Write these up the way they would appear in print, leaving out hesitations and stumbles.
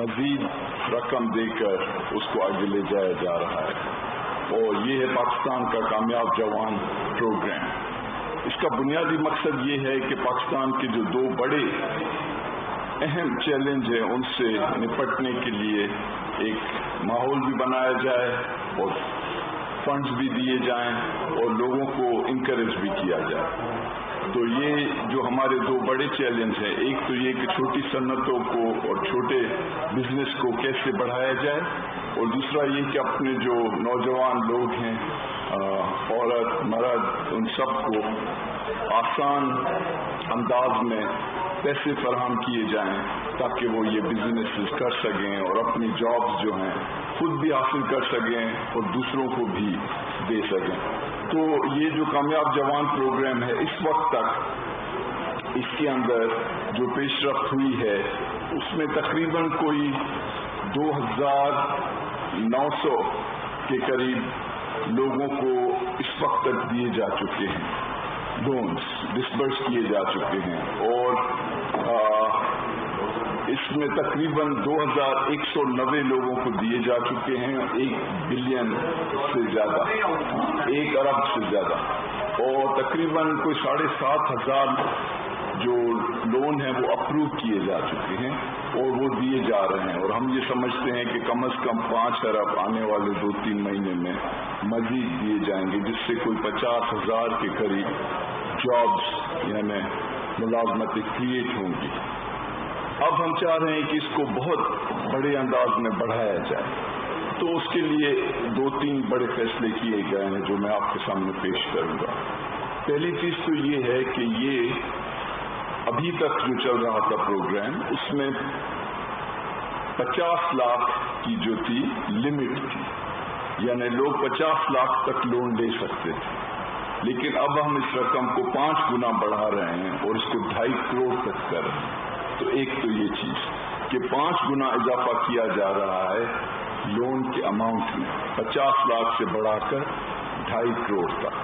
مزید رقم دے کر اس کو آگے لے جایا جا رہا ہے، اور یہ ہے پاکستان کا کامیاب جوان پروگرام۔ اس کا بنیادی مقصد یہ ہے کہ پاکستان کے جو دو بڑے اہم چیلنج ہیں ان سے نپٹنے کے لیے ایک ماحول بھی بنایا جائے اور فنڈز بھی دیے جائیں اور لوگوں کو انکریج بھی کیا جائے۔ تو یہ جو ہمارے دو بڑے چیلنج ہیں، ایک تو یہ کہ چھوٹی صنعتوں کو اور چھوٹے بزنس کو کیسے بڑھایا جائے، اور دوسرا یہ کہ اپنے جو نوجوان لوگ ہیں، عورت مرد، ان سب کو آسان انداز میں پیسے فراہم کیے جائیں تاکہ وہ یہ بزنس کر سکیں اور اپنی جابز جو ہیں خود بھی حاصل کر سکیں اور دوسروں کو بھی دے سکیں۔ تو یہ جو کامیاب جوان پروگرام ہے، اس وقت تک اس کے اندر جو پیش رفت ہوئی ہے اس میں تقریباً کوئی 2900 کے قریب لوگوں کو اس وقت تک دیے جا چکے ہیں، لونز ڈسبرس کیے جا چکے ہیں، اور اس میں تقریباً 2190 لوگوں کو دیے جا چکے ہیں، 1 بلین سے زیادہ، 1 ارب سے زیادہ، اور تقریباً کوئی 7500 جو لون ہیں وہ اپروو کیے جا چکے ہیں اور وہ دیے جا رہے ہیں، اور ہم یہ سمجھتے ہیں کہ کم از کم 5 ارب آنے والے 2-3 مہینے میں مزید دیے جائیں گے، جس سے کوئی 50,000 کے قریب جابز یعنی ملازمتیں کریٹ ہوں گی۔ اب ہم چاہ رہے ہیں کہ اس کو بہت بڑے انداز میں بڑھایا جائے، تو اس کے لیے 2-3 بڑے فیصلے کیے گئے ہیں جو میں آپ کے سامنے پیش کروں گا۔ پہلی چیز تو یہ ہے کہ یہ ابھی تک جو چل رہا تھا پروگرام، اس میں 50 لاکھ کی جو تھی لمٹ تھی، یعنی لوگ 50 لاکھ تک لون لے سکتے تھے، لیکن اب ہم اس رقم کو 5 گنا بڑھا رہے ہیں اور اس کو 2.5 کروڑ تک کر رہے ہیں۔ تو ایک تو یہ چیز کہ 5 گنا اضافہ کیا جا رہا ہے لون کے اماؤنٹ میں، 50 لاکھ سے بڑھا کر 2.5 کروڑ تک۔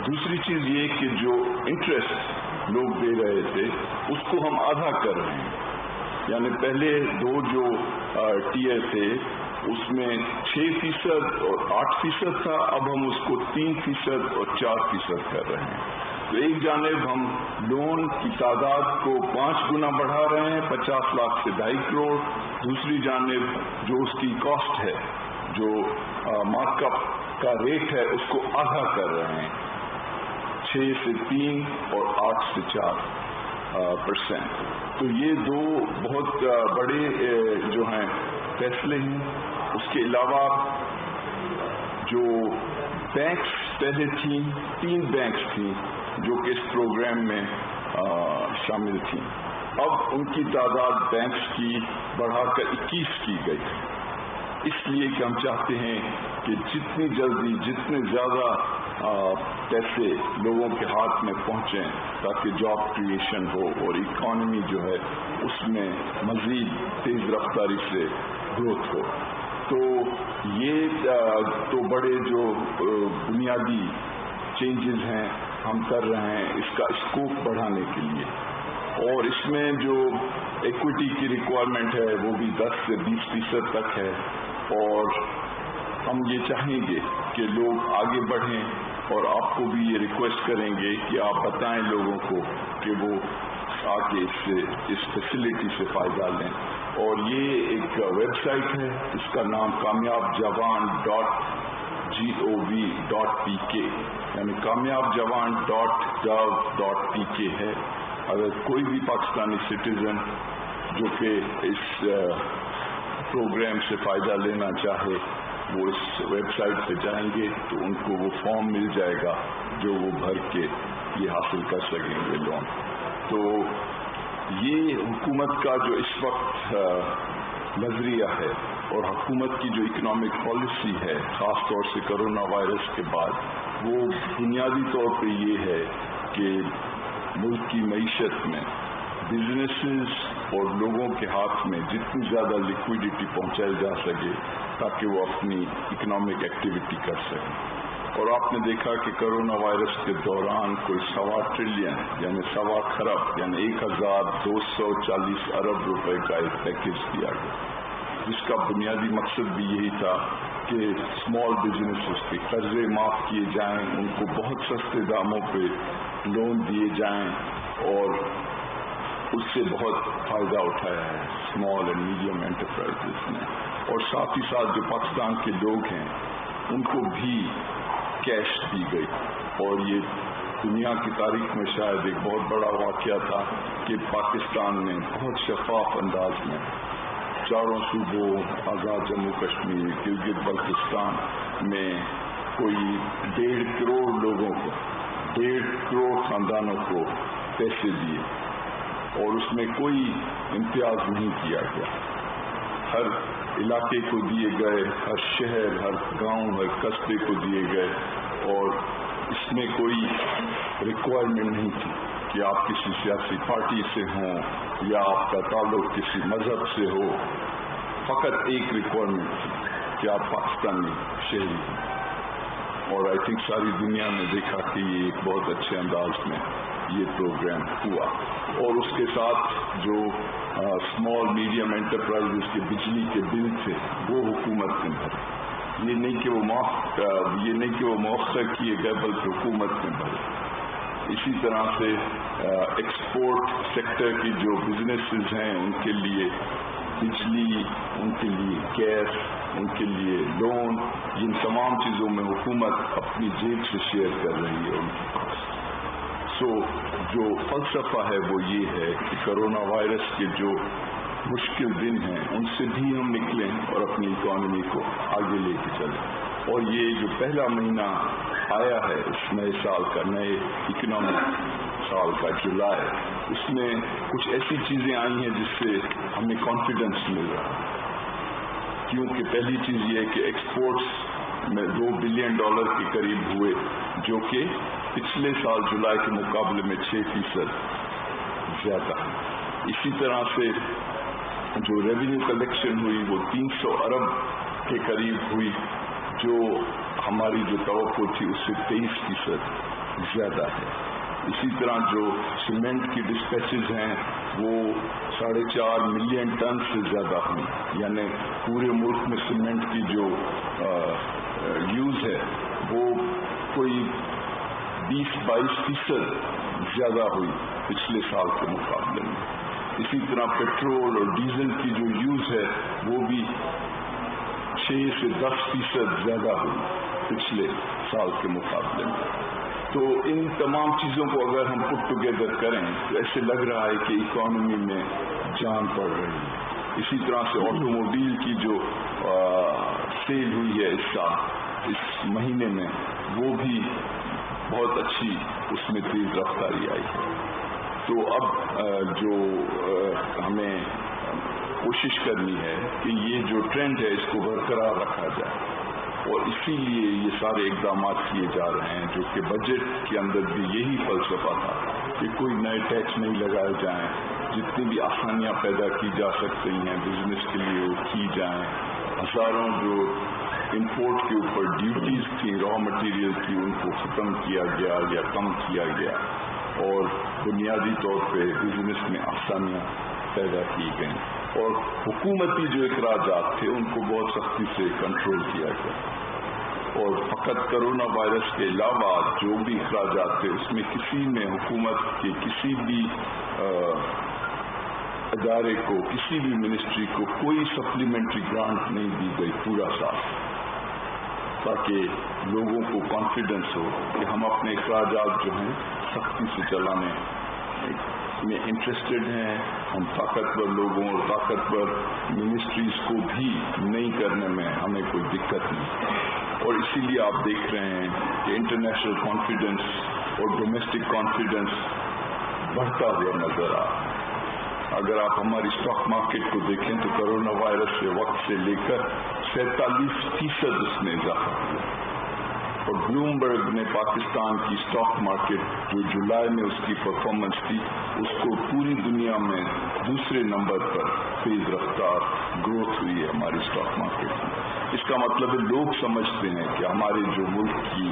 دوسری چیز یہ کہ جو انٹرسٹ لوگ دے رہے تھے اس کو ہم آدھا کر رہے ہیں، یعنی پہلے 2 جو ٹیئر تھے اس میں 6% اور 8% تھا، اب ہم اس کو 3% اور 4% کر رہے ہیں۔ تو ایک جانب ہم لون کی تعداد کو 5 گنا بڑھا رہے ہیں، 50 لاکھ سے 2.5 کروڑ، دوسری جانب جو اس کی کاسٹ ہے، جو مارک اپ کا ریٹ ہے، اس کو آدھا کر رہے ہیں، 6 سے 3 اور 8 سے 4%۔ تو یہ 2 بہت بڑے جو ہیں فیصلے ہیں۔ اس کے علاوہ جو بینکس پہلے تھیں، 3 بینکس تھیں جو کہ اس پروگرام میں شامل تھیں، اب ان کی تعداد بینکس کی بڑھا کر 21 کی گئی، اس لیے کہ ہم چاہتے ہیں کہ جتنی جلدی جتنے زیادہ پیسے لوگوں کے ہاتھ میں پہنچیں تاکہ جاب کریشن ہو اور اکانومی جو ہے اس میں مزید تیز رفتاری سے گروتھ ہو۔ تو یہ تو بڑے جو بنیادی چینجز ہیں ہم کر رہے ہیں اس کا اسکوپ بڑھانے کے لیے، اور اس میں جو ایکوٹی کی ریکوائرمنٹ ہے وہ بھی 10 سے 20% تک ہے، اور ہم یہ چاہیں گے کہ لوگ آگے بڑھیں، اور آپ کو بھی یہ ریکویسٹ کریں گے کہ آپ بتائیں لوگوں کو کہ وہ آ کے اس فیسلٹی سے فائدہ لیں۔ اور یہ ایک ویب سائٹ ہے، اس کا نام kamiabjawan.gov.pk یعنی kamiabjawan.gov.pk ہے۔ اگر کوئی بھی پاکستانی سٹیزن جو کہ اس پروگرام سے فائدہ لینا چاہے وہ اس ویب سائٹ پہ جائیں گے تو ان کو وہ فارم مل جائے گا جو وہ بھر کے یہ حاصل کر سکیں گے لون۔ تو یہ حکومت کا جو اس وقت نظریہ ہے اور حکومت کی جو اکنامک پالیسی ہے خاص طور سے کرونا وائرس کے بعد، وہ بنیادی طور پہ یہ ہے کہ ملک کی معیشت میں بزنسز اور لوگوں کے ہاتھ میں جتنی زیادہ لیکوڈیٹی پہنچائی جا سکے تاکہ وہ اپنی اکنامک ایکٹیویٹی کر سکیں۔ اور آپ نے دیکھا کہ کرونا وائرس کے دوران کوئی 1.25 ٹریلین یعنی 1.25 خرب یعنی 1240 ارب روپے کا ایک پیکیج دیا گیا، جس کا بنیادی مقصد بھی یہی تھا کہ اسمال بزنس کے قرضے معاف کیے جائیں، ان کو بہت سستے داموں پہ لون دیے جائیں، اور اس سے بہت فائدہ اٹھایا ہے اسمال اینڈ میڈیم انٹرپرائزز نے. اور ساتھ ہی ساتھ جو پاکستان کے لوگ ہیں ان کو بھی کیش دی گئی. اور یہ دنیا کی تاریخ میں شاید ایک بہت بڑا واقعہ تھا کہ پاکستان نے بہت شفاف انداز میں چاروں صوبوں، آزاد جموں کشمیر، گلگت بلتستان میں کوئی 1.5 کروڑ لوگوں کو، 1.5 کروڑ خاندانوں کو پیسے دیے، اور اس میں کوئی امتیاز نہیں کیا گیا. ہر علاقے کو دیے گئے، ہر شہر، ہر گاؤں، ہر قصبے کو دیے گئے، اور اس میں کوئی ریکوائرمنٹ نہیں تھی کہ آپ کسی سیاسی پارٹی سے ہوں یا آپ کا تعلق کسی مذہب سے ہو. فقط ایک ریکوائرمنٹ تھی کہ آپ پاکستانی شہری ہیں. اور آئی تھنک ساری دنیا نے دیکھا کہ یہ ایک بہت اچھے انداز میں یہ پروگرام ہوا. اور اس کے ساتھ جو اسمال میڈیم انٹرپرائزز کے بجلی کے بل تھے وہ حکومت نے بھرے. یہ نہیں کہ وہ مؤخر کیے گئے بلکہ حکومت نے بھرے. اسی طرح سے ایکسپورٹ سیکٹر کی جو بزنسز ہیں ان کے لیے بجلی، ان کے لیے گیس، ان کے لیے لون، ان تمام چیزوں میں حکومت اپنی جیب سے شیئر کر رہی ہے ان کے پاس. جو فلسفہ ہے وہ یہ ہے کہ کرونا وائرس کے جو مشکل دن ہیں ان سے بھی ہم نکلیں اور اپنی اکانومی کو آگے لے کے چلیں. اور یہ جو پہلا مہینہ آیا ہے اس نئے سال کا، نئے اکنامک سال کا، جولائی، اس میں کچھ ایسی چیزیں آئی ہیں جس سے ہمیں کانفیڈنس مل رہا ہے. کیونکہ پہلی چیز یہ ہے کہ ایکسپورٹس میں $2 بلین کے قریب ہوئے، جو کہ پچھلے سال جولائی کے مقابلے میں 6% زیادہ ہے. اسی طرح سے جو ریونیو کلیکشن ہوئی وہ 300 ارب کے قریب ہوئی، جو ہماری جو توقع تھی اس سے 23% زیادہ ہے. اسی طرح جو سیمنٹ کی ڈسپیچز ہیں وہ 4.5 ملین ٹن سے زیادہ ہوئی، یعنی پورے ملک میں سیمنٹ کی جو یوز ہے وہ کوئی 20-22% زیادہ ہوئی پچھلے سال کے مقابلے میں. اسی طرح پیٹرول اور ڈیزل کی جو یوز ہے وہ بھی 6 سے 10% زیادہ ہوئی پچھلے سال کے مقابلے میں. تو ان تمام چیزوں کو اگر ہم پٹ ٹوگیدر کریں تو ایسے لگ رہا ہے کہ اکانومی میں جان پڑ رہی ہے. اسی طرح سے آٹو موبائل کی جو سیل ہوئی ہے اس مہینے میں وہ بھی بہت اچھی، اس میں تیز رفتاری آئی ہے. تو اب جو ہمیں کوشش کرنی ہے کہ یہ جو ٹرینڈ ہے اس کو برقرار رکھا جائے، اور اسی لیے یہ سارے اقدامات کیے جا رہے ہیں، جو کہ بجٹ کے اندر بھی یہی فلسفہ تھا کہ کوئی نئے ٹیکس نہیں لگائے جائیں، جتنی بھی آسانیاں پیدا کی جا سکتی ہیں بزنس کے لیے وہ کی جائیں. ہزاروں جو امپورٹ کے اوپر ڈیوٹیز تھیں را مٹیریل کی ان کو ختم کیا گیا یا کم کیا گیا، اور بنیادی طور پہ بزنس میں آسانیاں پیدا کی گئیں، اور حکومتی جو اخراجات تھے ان کو بہت سختی سے کنٹرول کیا گیا. اور فقط کرونا وائرس کے علاوہ جو بھی اخراجات تھے اس میں کسی میں حکومت کے کسی بھی ادارے کو، کسی بھی منسٹری کو کوئی سپلیمنٹری گرانٹ نہیں دی گئی پورا سال، تاکہ لوگوں کو کانفیڈنس ہو کہ ہم اپنے اخراجات جو ہیں سختی سے چلانے میں انٹرسٹڈ ہیں. ہم طاقتور لوگوں اور طاقتور منسٹریز کو بھی نہیں کرنے میں ہمیں کوئی دقت نہیں. اور اسی لیے آپ دیکھ رہے ہیں کہ انٹرنیشنل کانفیڈنس اور ڈومیسٹک کانفیڈنس بڑھتا ہوا نظر آ رہا ہے. اگر آپ ہماری اسٹاک مارکیٹ کو دیکھیں تو کرونا وائرس کے وقت سے لے کر 47% اس میں اضافہ ہوا. اور بلومبرگ نے پاکستان کی اسٹاک مارکیٹ جو جولائی میں اس کی پرفارمنس تھی اس کو پوری دنیا میں دوسرے نمبر پر تیز رفتار گروتھ ہوئی ہے ہماری اسٹاک مارکیٹ میں. اس کا مطلب ہے لوگ سمجھتے ہیں کہ ہمارے جو ملک کی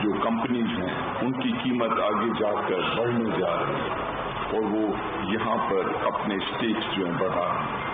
جو کمپنیز ہیں ان کی قیمت آگے جا کر بڑھنے جا رہی ہے، اور وہ یہاں پر اپنے اسٹیکس جو ہیں بڑھا رہے ہیں.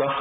10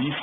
20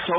100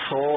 100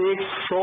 100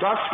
10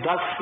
10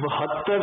72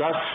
10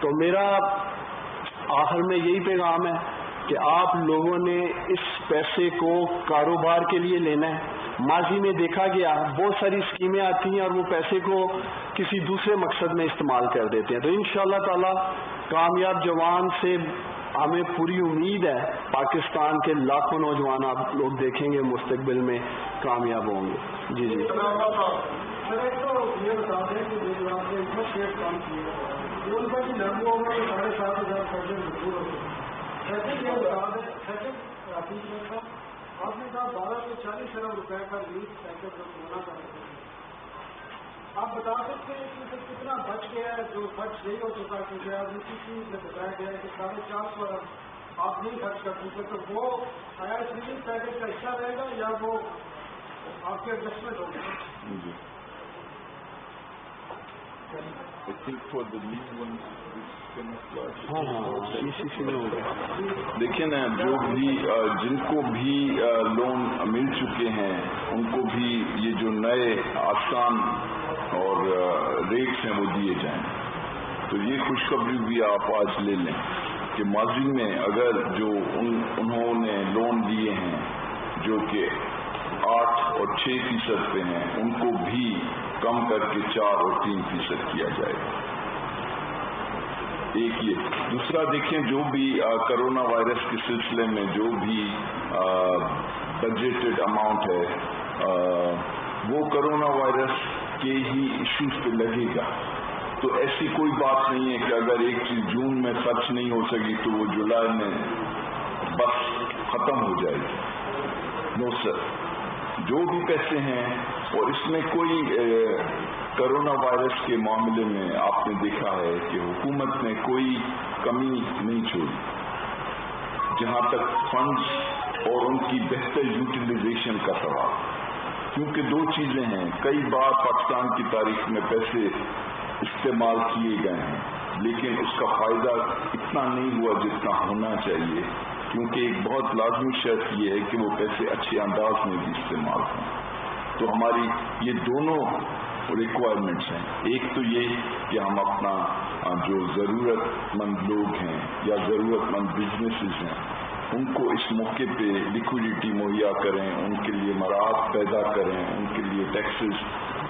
تو میرا آخر میں یہی پیغام ہے کہ آپ لوگوں نے اس پیسے کو کاروبار کے لیے لینا ہے. ماضی میں دیکھا گیا بہت ساری اسکیمیں آتی ہیں اور وہ پیسے کو کسی دوسرے مقصد میں استعمال کر دیتے ہیں. تو انشاءاللہ تعالی کامیاب جوان سے ہمیں پوری امید ہے پاکستان کے لاکھوں نوجوان آپ لوگ دیکھیں گے مستقبل میں کامیاب ہوں گے. جی جی آپ نے کہا 12 سے 40 ارب روپے کا ریلیف پیکج ہونا چاہتے ہیں. آپ بتا سکتے ہیں کہ کتنا بچ گیا ہے جو خرچ نہیں ہو چکا, کیونکہ آپ اسی چیز میں بتایا گیا ہے کہ 450 ارب آپ نہیں خرچ کر چکے, تو وہ آیا اس ریلیف پیکج کا حصہ رہے گا یا وہ آپ کے ایڈجسٹمنٹ ہوگا؟ دیکھیں نا, جو بھی جن کو بھی لون مل چکے ہیں ان کو بھی یہ جو نئے آسان اور ریٹس ہیں وہ دیے جائیں. تو یہ خوشخبری بھی آپ آج لے لیں کہ ماضی میں اگر جو انہوں نے لون دیے ہیں جو کہ 8 اور 6% پہ ہیں, ان کو بھی کم کر کے 4 اور 3% کیا جائے گا. ایک یہ. دوسرا دیکھیں, جو بھی کرونا وائرس کے سلسلے میں جو بھی بجٹڈ اماؤنٹ ہے وہ کرونا وائرس کے ہی ایشوز پہ لگے گا. تو ایسی کوئی بات نہیں ہے کہ اگر ایک چیز جون میں خرچ نہیں ہو سکی تو وہ جولائی میں بس ختم ہو جائے گی. نو سر, جو بھی پیسے ہیں, اور اس میں کوئی کرونا وائرس کے معاملے میں آپ نے دیکھا ہے کہ حکومت نے کوئی کمی نہیں چھوڑی. جہاں تک فنڈز اور ان کی بہتر یوٹیلائزیشن کا سوال, کیونکہ 2 چیزیں ہیں. کئی بار پاکستان کی تاریخ میں پیسے استعمال کیے گئے ہیں لیکن اس کا فائدہ اتنا نہیں ہوا جتنا ہونا چاہیے, کیونکہ ایک بہت لازمی شرط یہ ہے کہ وہ پیسے اچھے انداز میں بھی استعمال ہوں. تو ہماری یہ دونوں ریکوائرمنٹس ہیں. ایک تو یہ کہ ہم اپنا جو ضرورت مند لوگ ہیں یا ضرورت مند بزنسز ہیں ان کو اس موقع پہ لیکوڈیٹی مہیا کریں, ان کے لیے مراحت پیدا کریں, ان کے لیے ٹیکسز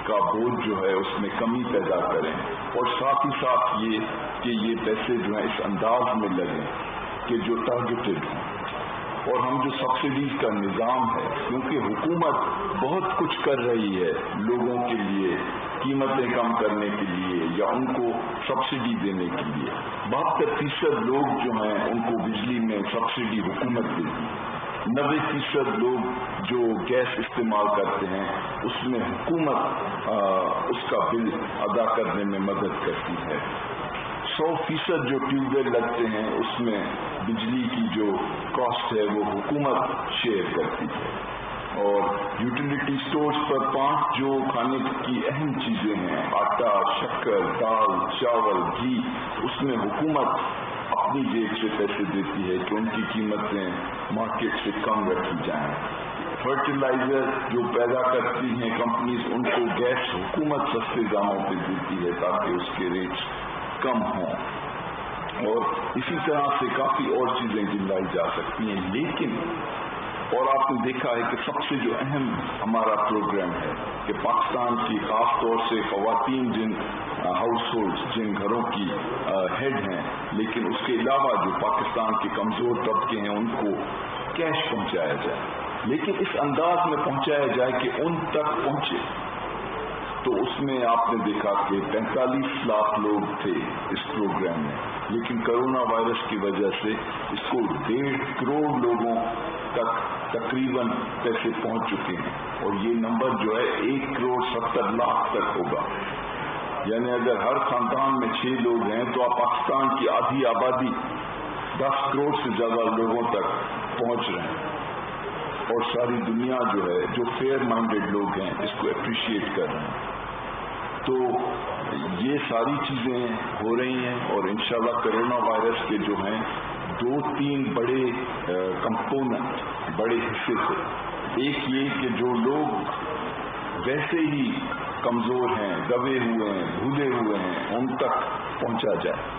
کا بوجھ جو ہے اس میں کمی پیدا کریں, اور ساتھ ہی ساتھ یہ کہ یہ پیسے جو ہیں اس انداز میں لگیں کہ جو ٹارگیٹڈ ہوں. اور ہم جو سبسڈیز کا نظام ہے, کیونکہ حکومت بہت کچھ کر رہی ہے لوگوں کے لیے قیمتیں کم کرنے کے لیے یا ان کو سبسڈی دینے کے لیے. 72% لوگ جو ہیں ان کو بجلی میں سبسڈی حکومت دیتی ہے. 90% لوگ جو گیس استعمال کرتے ہیں اس میں حکومت اس کا بل ادا کرنے میں مدد کرتی ہے. 100% جو ٹیوب ویل لگتے ہیں اس میں بجلی کی جو کاسٹ ہے وہ حکومت شیئر کرتی ہے. اور یوٹیلیٹی سٹورز پر 5 جو کھانے کی اہم چیزیں ہیں, آٹا, شکر, دال, چاول, گھی, اس میں حکومت اپنی جیب سے پیسے دیتی ہے کہ ان کی قیمتیں مارکیٹ سے کم رکھی جائیں. فرٹیلائزر جو پیدا کرتی ہیں کمپنیز ان کو گیس حکومت سستے داموں پہ دیتی ہے تاکہ اس کے ریٹس کم ہوں. اور اسی طرح سے کافی اور چیزیں گنوائی جا سکتی ہیں. لیکن اور آپ نے دیکھا ہے کہ سب سے جو اہم ہمارا پروگرام ہے کہ پاکستان کی خاص طور سے خواتین جن ہاؤس ہولڈ جن گھروں کی ہیڈ ہیں لیکن اس کے علاوہ جو پاکستان کے کمزور طبقے ہیں ان کو کیش پہنچایا جائے, لیکن اس انداز میں پہنچایا جائے کہ ان تک پہنچے. تو اس میں آپ نے دیکھا کہ 45 لاکھ لوگ تھے اس پروگرام میں, لیکن کرونا وائرس کی وجہ سے اس کو 1.5 کروڑ لوگوں تک تقریباً پیسے پہنچ چکے ہیں, اور یہ نمبر جو ہے 1.70 کروڑ تک ہوگا. یعنی اگر ہر خاندان میں 6 لوگ ہیں تو آپ پاکستان کی آدھی آبادی 10 کروڑ سے زیادہ لوگوں تک پہنچ رہے ہیں. اور ساری دنیا جو ہے جو فیئر مائنڈیڈ لوگ ہیں اس کو اپریشیٹ کر رہے ہیں. تو یہ ساری چیزیں ہو رہی ہیں, اور انشاءاللہ کرونا وائرس کے جو ہیں 2-3 بڑے کمپوننٹ, بڑے حصے تھے. ایک یہ کہ جو لوگ ویسے ہی کمزور ہیں, دبے ہوئے ہیں, بھولے ہوئے ہیں, ان تک پہنچا جائے.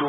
2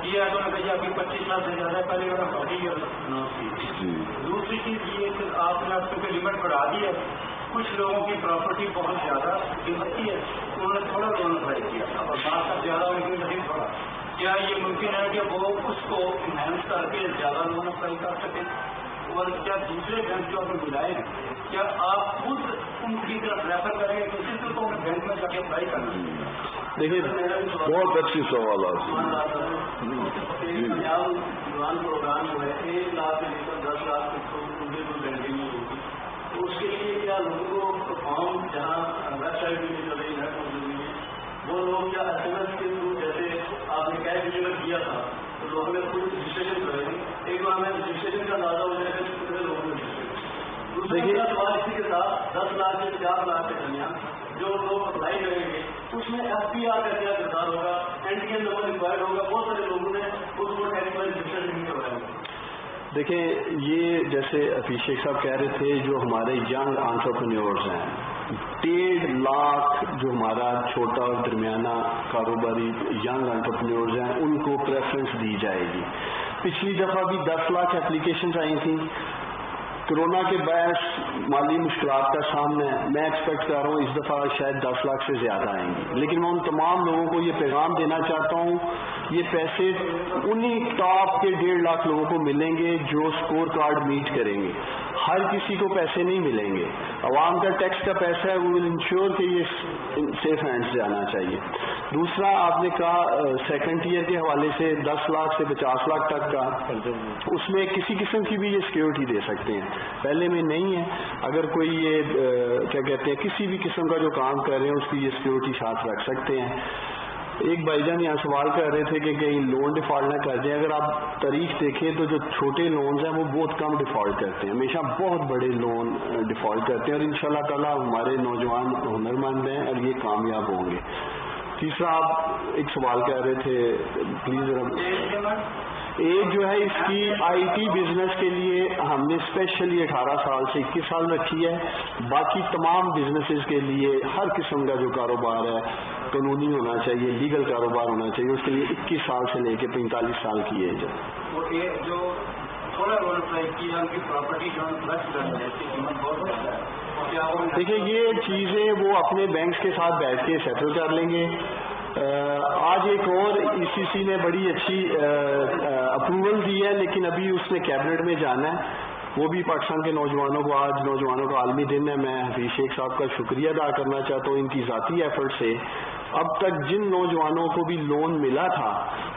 یہ ہے تو نے کہا کہ 25 سال سے زیادہ پہلے والا 40 ایئر جی دوسری چیز یہ کہ آپ نے اب چونکہ لمٹ بڑھا دی ہے کچھ لوگوں کی پراپرٹی بہت زیادہ قیمتی ہے انہوں نے تھوڑا لون اپلائی کیا تھا اور بات کا زیادہ ان کی نہیں تھوڑا کیا یہ ممکن ہے کہ وہ اس کو انہینس کر کے زیادہ لون اپلائی کر سکیں اور کیا دوسرے بینک جو آپ نے بلائے ہیں کیا آپ خود ان کی طرف ریفر کریں گے کہ صرف تو انہیں بینک میں جا کے اپلائی کرنا دیکھیے بہت اچھی سوالات جوان پروگرام جو ہے 1 لاکھ سے لے کر 10 لاکھ تک تو بینکنگ میں ہوگی تو اس کے لیے کیا لوگوں کو فارم جہاں ویب سائٹ بھی چل رہی ہے وہ لوگ کیا ایس ایم ایس کے تھرو جیسے آپ نے کیش ڈلیور کیا تھا تو لوگوں نے خود رجسٹریشن کریں ایک بار میں رجسٹریشن کا اندازہ ہو جائے گا کتنے لوگوں نے رجسٹریشن دوسرا سوال اسی کے ساتھ 10 لاکھ سے 50 لاکھ کے درمیان جو لوگ اپلائی کریں گے اس میں ایف پی آر کا کیا کردار ہوگا N T N number required ہوگا بہت سارے لوگوں نے اس کو ٹیکنیکل رجسٹر نہیں کروایا دیکھیں یہ جیسے افیشیک صاحب کہہ رہے تھے جو ہمارے ینگ انٹرپرینیورز ہیں 1.5 لاکھ جو ہمارا چھوٹا اور درمیانہ کاروباری ینگ انٹرپرینیورز ہیں ان کو پریفرنس دی جائے گی پچھلی دفعہ بھی 10 لاکھ اپلیکیشنز آئی تھیں کرونا کے باعث مالی مشکلات کا سامنا ہے میں ایکسپیکٹ کر رہا ہوں اس دفعہ شاید 10 لاکھ سے زیادہ آئیں گی لیکن میں ان تمام لوگوں کو یہ پیغام دینا چاہتا ہوں یہ پیسے انہی ٹاپ کے 1.5 لاکھ لوگوں کو ملیں گے جو سکور کارڈ میٹ کریں گے ہر کسی کو پیسے نہیں ملیں گے عوام کا ٹیکس کا پیسہ ہے وہ ول انشور کہ یہ سیف ہینڈ سے آنا چاہیے دوسرا آپ نے کہا سیکنڈ ایئر کے حوالے سے 10 لاکھ سے 50 لاکھ تک کا اس میں کسی قسم کی بھی یہ سیکیورٹی دے سکتے ہیں پہلے میں نہیں ہے اگر کوئی یہ کیا کہتے ہیں کسی بھی قسم کا جو کام کر رہے ہیں اس کی یہ سیکیورٹی ساتھ رکھ سکتے ہیں ایک بھائی جان یہاں سوال کر رہے تھے کہ کہیں لون ڈیفالٹ نہ کر دیں اگر آپ تاریخ دیکھیں تو جو چھوٹے لونز ہیں وہ بہت کم ڈیفالٹ کرتے ہیں ہمیشہ بہت بڑے لون ڈیفالٹ کرتے ہیں اور انشاءاللہ تعالی ہمارے نوجوان ہنرمند ہیں اور یہ کامیاب ہوں گے تیسرا آپ ایک سوال کر رہے تھے پلیز ایج جو ہے اس کی آئی ٹی بزنس کے لیے ہم نے اسپیشلی 18 سال سے 21 سال رکھی ہے باقی تمام بزنسز کے لیے ہر قسم کا جو کاروبار ہے قانونی ہونا چاہیے لیگل کاروبار ہونا چاہیے اس کے لیے 21 سال سے لے کے 45 سال کی ایج ہے جو تھوڑا رول اپلائی کیا ان کی پراپرٹی جو قیمت بہت زیادہ ہے دیکھیے یہ چیزیں وہ اپنے بینکس کے ساتھ بیٹھ کے سیٹل کر لیں گے آج ایک اور ای سی سی نے بڑی اچھی اپروول دی ہے لیکن ابھی اس نے کیبنٹ میں جانا ہے وہ بھی پاکستان کے نوجوانوں کو آج نوجوانوں کا عالمی دن ہے میں حفیظ شیخ صاحب کا شکریہ ادا کرنا چاہتا ہوں ان کی ذاتی ایفرٹ سے اب تک جن نوجوانوں کو بھی لون ملا تھا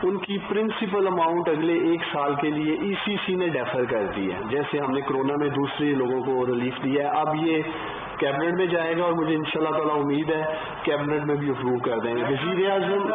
ان کی پرنسپل اماؤنٹ اگلے 1 سال کے لیے ای سی سی نے ڈیفر کر دی ہے جیسے ہم نے کرونا میں دوسرے لوگوں کو ریلیف دیا ہے اب یہ کیبنٹ میں جائے گا اور مجھے انشاءاللہ تعالی امید ہے کیبنٹ میں بھی اپروو کر دیں گے وزیر اعظم